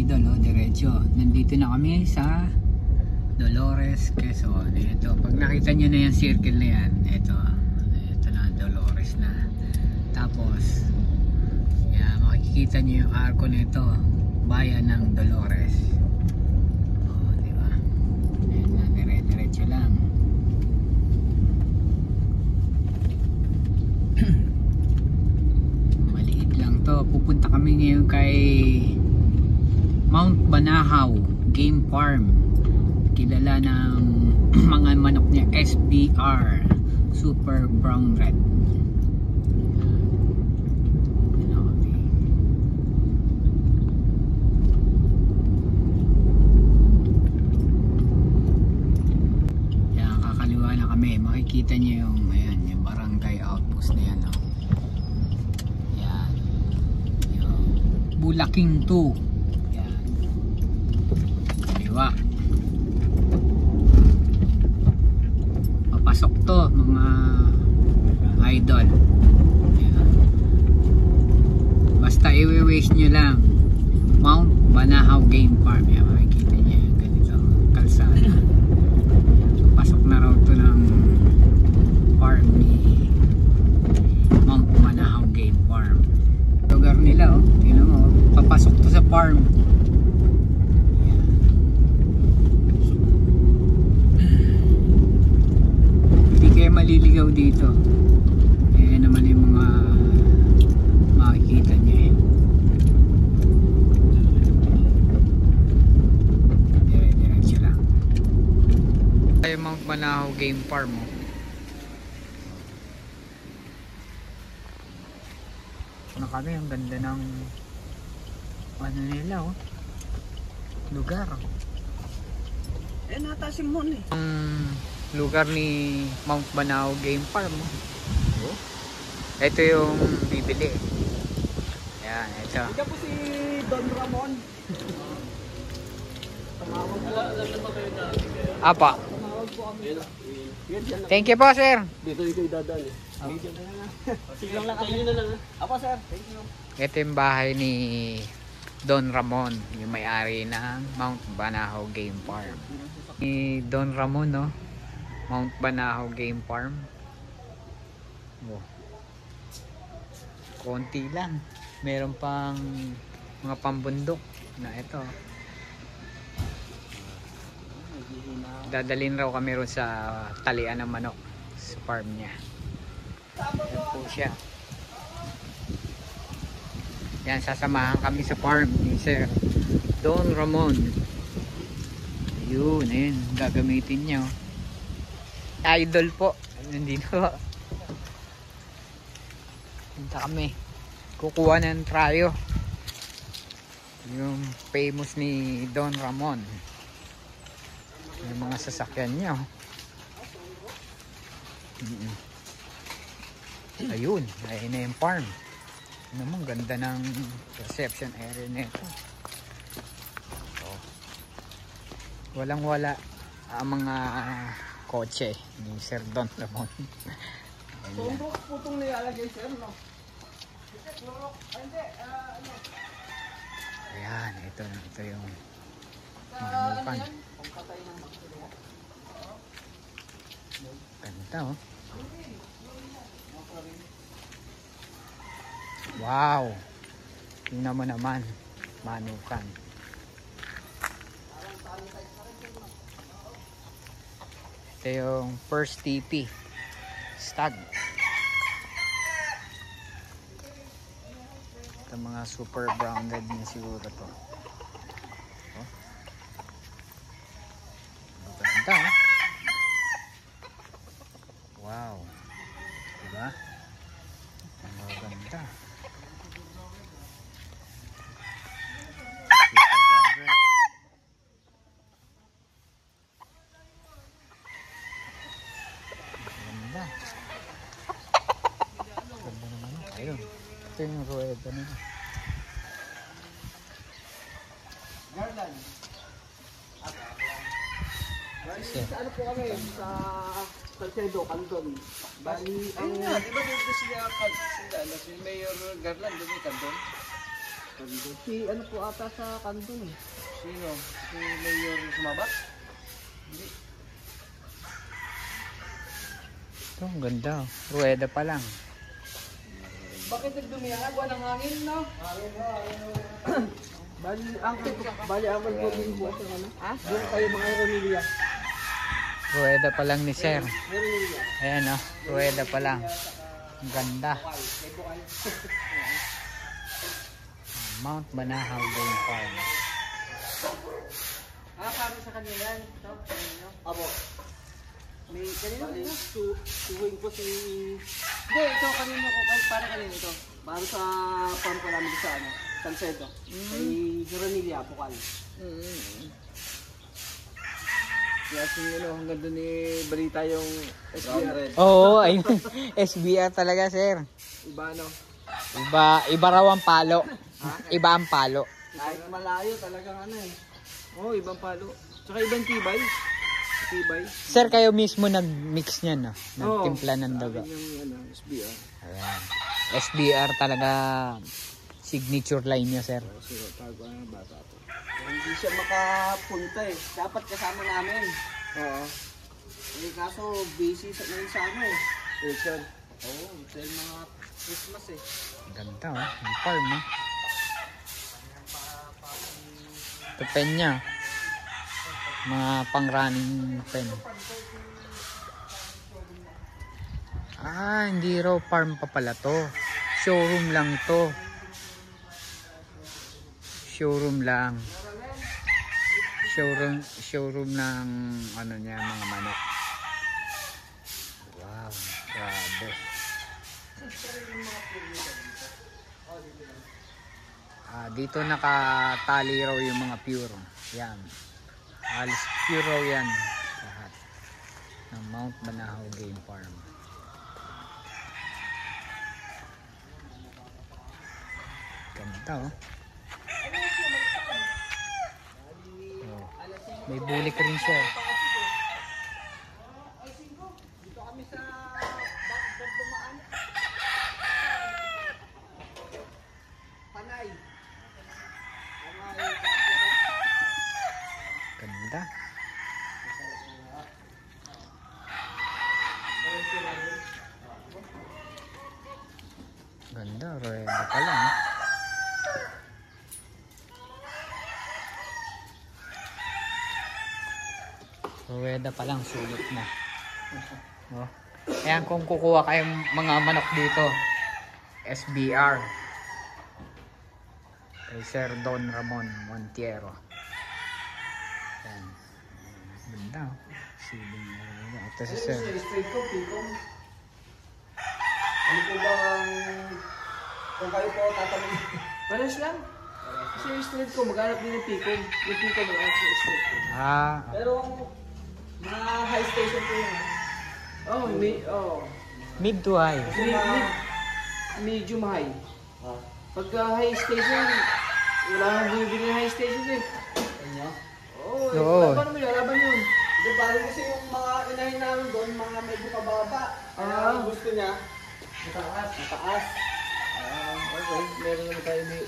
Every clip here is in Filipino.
idol, oh, diretso. Nandito na kami sa Dolores, Quezon. Ito, pag nakita nyo na yung circle na yan, ito na Dolores na. Tapos yan, makikita nyo yung arko nito, bayan ng Dolores. Oh, diba? Ayan na, diretso lang. Maliit lang to. Pupunta kami ngayon kay Mount Banahaw Game Farm. Kilala ng mga manok niya, SBR, Super Brown Red. Yan, kakaliwa na kami. Makikita niyo yung, ayan, yung barangay outpost na yan, oh. Yan, yung Bulaking 2. Papasok to mga idol. Ayan. Basta i-wish nyo lang Mount Banahaw Game Farm. Ayan, makikita nyo yung ganito kalsada. Pasok na raw to ng farm ni Mount Banahaw Game Farm. Lugar nila, oh. Tingnan mo, papasok to sa farm. Maliligaw dito. Eh naman yung mga makikita niya eh. Diretso lang. Ay, Mount Banahaw Game Farm, oh. Na kami, ang ganda ng ano nila, oh. Lugar. Eh natasim mo eh. Lugar ni Mount Banahaw Game Farm, oh. Ito yung bibili. Yan, ito. Ika po si Don Ramon. Apa. Thank you po, sir. Dito kayo dadaan eh. Sige lang kami na lang. Apa sir, thank you. Ito yung bahay ni Don Ramon, yung may-ari ng Mount Banahaw Game Farm. Ni Don Ramon, no? Mount Banahaw Game Farm. Oh. Konti lang. Meron pang mga pambundok na ito. Dadalhin raw kami ron sa talian ng manok sa farm niya. Yan po siya. Yan, sasamahan kami sa farm ni Sir Don Ramon. Yun, ayun, gagamitin niya, oh. Idol po. Nandito. Punta kami. Kukuha ng trayo. Yung famous ni Don Ramon. Yung mga sasakyan niya, oh. Ayun. Ayun na yung farm. Ano mo, ganda ng reception area nito. Oh. Walang wala ang mga kotse ni Sir Don Ramon. Tumbok putong nilalagay sir, no? Ayan, ito yung manukan. Ganda, oh. Wow. Tingnan mo naman, manukan. Ito yung first TP stag. Ito mga super brown red niya siguro to. Oh. Maganda, oh. Wow, diba? Maganda. Ayun, ito yung rueda nila. Garland. Sa ano po kami? Sa Salcedo, Candon. Bali, Ayun nga, di ba dito sila si Mayor Garland, doon may Candon? Si ano po ata sa Kandun eh. Sino? Si Mayor Sumabat? Hindi. Ito, ang ganda. Rueda pa lang. Bakit nagdumihan? Buwan ng hangin, no? Bali, angkol po din buwan ng ano? Ha? Doon kayo mga Ronilla. Rueda pa lang ni Sir. Ronilla. Ayan o, rueda pa lang. Ang ganda. Mount Banahaw Game Farm. Kami sa kanila yan. Ito, kanino? Abo. May kanino? Suwing po si... Hindi, ito kanino ko. Para kanino ito. Para sa farm ko namin sa ano. Salcedo. Kay Ronilla, Bukal. Kaya hanggang doon balita yung SBR. Oo, ayun. SBR talaga, Sir. Iba ano? Iba raw ang palo. Iba ang palo. Kahit malayo talagang ano eh. Oo, ibang palo. Tsaka ibang tibay. Tibay. Sir, kayo mismo nag-mix niyan, no? Nagtimpla ng daga. Yung ano, SBR. Ayan. SBR talaga signature line niya, Sir. Siro, tago ang bata to. Hindi siya makapunta eh. Dapat kasama namin. Oo. Eh kaso busy sa ngayon sa ano eh. Station. Oo, dahil mga Christmas eh. Ganda, oh. Ang farm, oh. Ito pen niya. Mga pang-running pen. Hindi raw farm pa pala to. Showroom lang to. Showroom lang. Showroom ng ano niya, mga manok. Wow, grabe. Dito nakatali raw yung mga pure. Yan. Alis pure raw yan. Lahat. Ng Mount Banahaw Game Farm. Ganda, oh. May bulik rin siya. Dito kami sa Bagdumaan. Panay. Ganda. Ganda, rueda pa lang. Rueda pa lang, sulit na. Oh. Ayan, kung kukuha kayong mga manok dito, SBR. Kay Sir Don Ramon Montiero. Ayan. Ganda, oh. Siling. Ito si Sir. Straight ko, Picom. Ano po bang... Kung kayo po tatanong... Pares lang. Kasi yung straight ko, maghanap din ng Picom. Yung Picom, maghanap din yung straight ko. Pero... mga high station po yun. Mid to high. Medium high. Pagka high station, wala nang bumibili ng high station eh. Ano? Oo. Paano mo lalaban yun? Hindi, parang kasi yung mga inahin namin doon, mga medyo pababa. Gusto niya, mataas. Okay, meron naman tayo may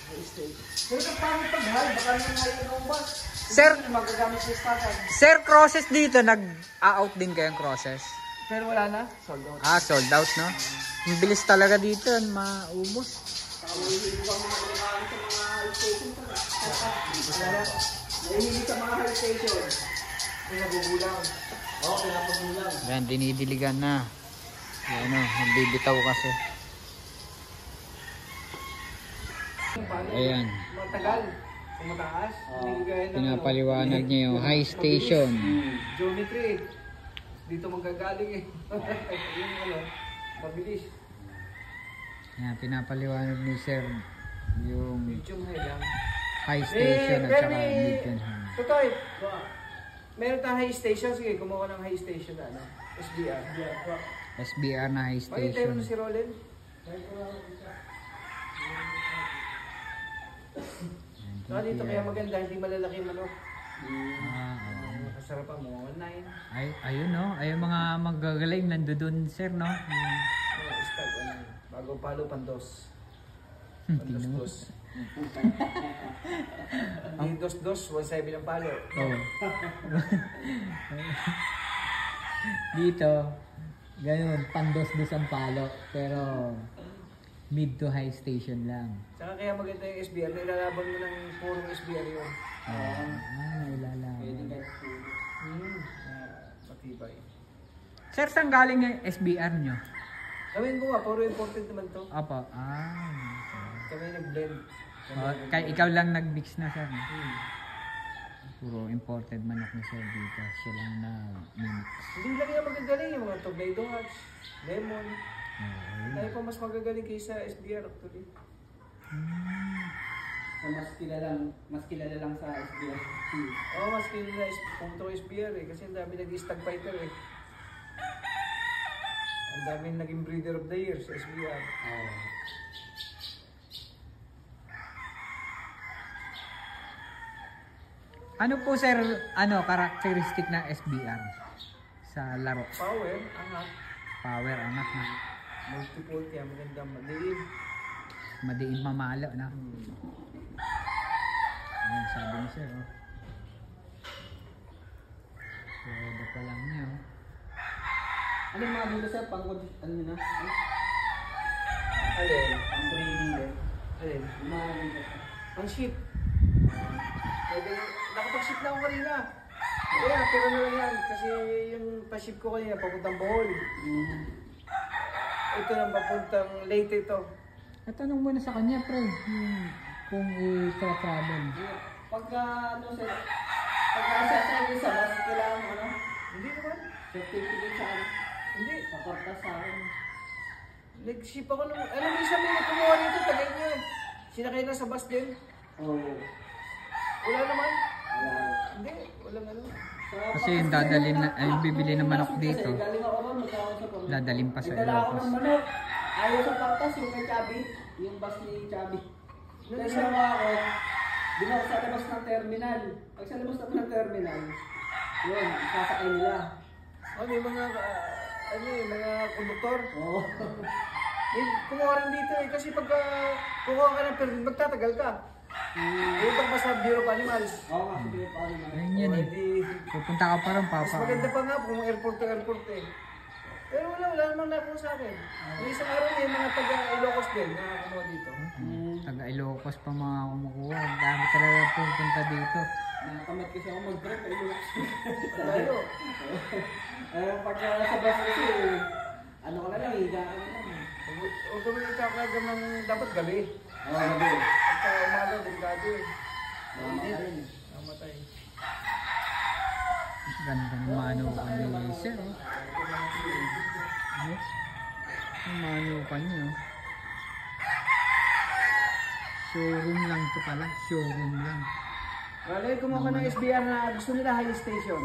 high station. Pero kapag pag-high, baka naman high yung bus. Sir, magagamit sa statan. Sir, crosses dito, nag-out din kayong crosses? Pero wala na, sold out. Sold out, no? Ang bilis talaga dito, maubos. Saka mahihilig ang mga kumakain sa mga high station. Mahihilig sa mga high station. Pinagugulang. Oo, pinagugulang. Yan, dinidiligan na. Ano, nagbibitaw kasi. Ayan. Matagal. Mataas. Pinapaliwanag niya yung high station. Geometry. Dito magagaling eh. Yung ano, mabilis. Yan, pinapaliwanag ni Sir yung Medium high lang. high station at saka medium high. Totoy, meron tayong high station. Sige, kumuha ng high station na ano. SBR. SBR na high Pakitay mo station. na si Roland. Saka dito kaya maganda, hindi malalaki yung manok. Masarap ang mga 9. Ayun, no? Ayun mga magagaling nandoon, Sir, no? Stag, bago palo pandos. Dos-dos. Hindi dos-dos, 1.7 ang palo. Oh. Dito, ganun, pandos-dos ang palo. Pero, mid to high station lang. Saka kaya maganda yung SBR, nilalaban mo ng purong SBR yun. Nailalaman. Pwede kahit puro. Matibay. Sir, saan galing yung SBR nyo? Gawin ko nga, puro imported naman to. Opo. Kami nag-blend. Kaya ikaw lang nag-mix na, sir. Puro imported manok na sir dito. Siya lang na-mix. Hindi lang yung magagaling, yung mga tornado hatch, lemon. Tayo pa mas magagaling kaysa SBR actually. So, mas kilala lang sa SBR. Oo, mas kilala pumunta ko SBR eh. Kasi ang dami nag-stag fighter eh. Ang dami naging breeder of the year sa SBR. Ano po sir, karakteristik ng SBR sa laro? Power, angat. Power, angat na. Multiple kaya magandang madiin. Madiin mamalo na. Ayan, sabi ni sir, oh. Pwede pa lang niya, oh. Ano yung mga dito sir? Ano yun na? Alin? Ang breeding eh. Alin? Yung mga dito. Ang ship. Pwede, nakapag-ship na ako kanina. Kaya, pero na lang yan. Kasi yung pa-ship ko kanina, papuntang Bohol. Ito nang papuntang Leyte ito. Natanong mo na sa kanya, pre, kung i-travel. Pagka ano sir, pagka sasali sa bus, kailangan mo ano? Hindi naman. Certificate sa ano? Hindi. Paparta sa akin. Nag-ship ako nung... Alam mo, isang may kumuha rito, tagay niya. Sinakay na sa bus din. Oo. Wala naman. Wala. Hindi, walang ano. Kasi yung dadalhin na, ay bibili ng manok dito, Galing ako ron, magkakausap ako. dadalhin pa sa Nagdala ako Ilocos. ng manok. Ayaw sa partas, yung kay Chubby. Yung bus ni Chubby. Kaya ginawa ako, ginawa sa labas ng terminal. Pag sa labas ng terminal, yun, sasakay nila. Oh, may mga... mga konduktor. Oo. Eh, kumuha rin dito eh. Kasi pagka kukuha ka ng permit, magtatagal ka. Utang pa sa Bureau of Animals. Oo nga, sige pa rin. Ayun yan eh. Hindi. Pupunta ka pa rin, Mas papa. maganda pa nga kung airport to airport eh. Pero wala namang nakuha sa akin. Yung isang araw may mga taga-Ilocos din na kumuha dito. Taga Ilocos pa mga kumukuha. Ang dami talaga pupunta dito. Nakakamit kasi ako mag-break. Tayo. Pagka sa bus kasi, ano ka na lang, higa ka na lang. Huwag kami ikakagam ng dapat gabi. Oo, gabi. Pagka umaga, delikado eh. Ayun. Namatay. Ganda ng manukan ni sir, oh. Ang manukan niyo. Showroom lang to pala. Showroom lang. Wala, kumuha ka ng SBR na gusto nila high station.